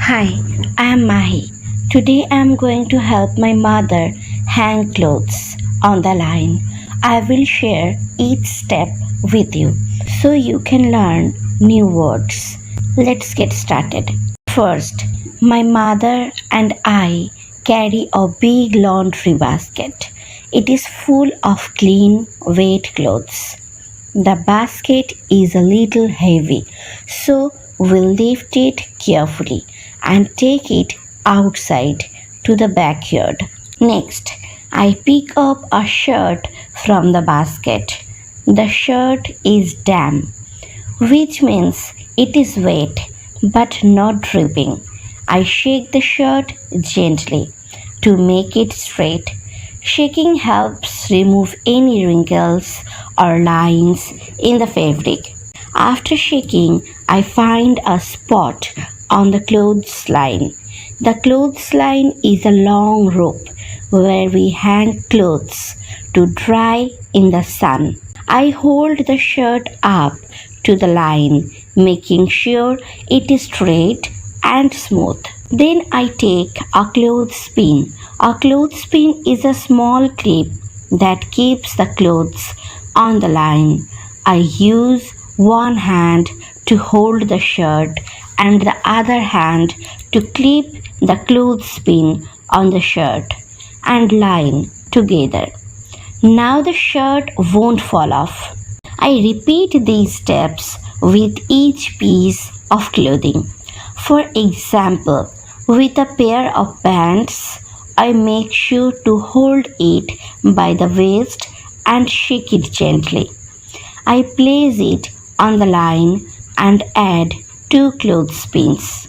Hi, I am Mahi. Today I am going to help my mother hang clothes on the line. I will share each step with you so you can learn new words. Let's get started. First, my mother and I carry a big laundry basket. It is full of clean, wet clothes. The basket is a little heavy, so we'll lift it carefully and take it outside to the backyard. Next, I pick up a shirt from the basket. The shirt is damp, which means it is wet but not dripping. I shake the shirt gently to make it straight. Shaking helps remove any wrinkles or lines in the fabric. After shaking, I find a spot on the clothesline. The clothesline is a long rope where we hang clothes to dry in the sun. I hold the shirt up to the line, making sure it is straight and smooth. Then I take a clothespin. A clothespin is a small clip that keeps the clothes on the line. I use one hand to hold the shirt and the other hand to clip the clothespin on the shirt and line together. Now the shirt won't fall off. I repeat these steps with each piece of clothing. For example, with a pair of pants, I make sure to hold it by the waist and shake it gently. I place it on the line and add 2 clothespins,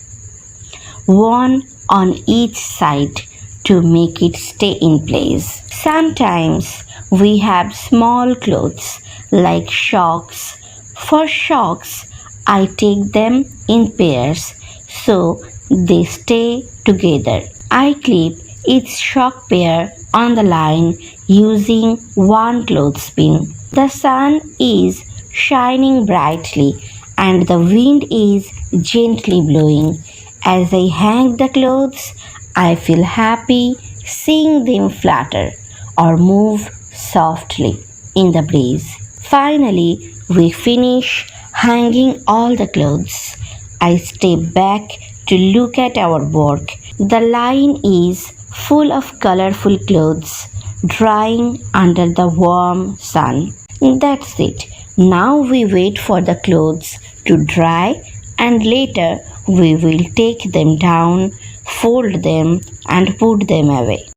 one on each side to make it stay in place. Sometimes we have small clothes like socks. For socks, I take them in pairs so they stay together. I clip each sock pair on the line using one clothespin. The sun is shining brightly and the wind is gently blowing. As I hang the clothes, I feel happy seeing them flutter or move softly in the breeze. Finally, we finish hanging all the clothes. I step back to look at our work. The line is full of colorful clothes drying under the warm sun. That's it. Now we wait for the clothes to dry and later we will take them down, fold them and put them away.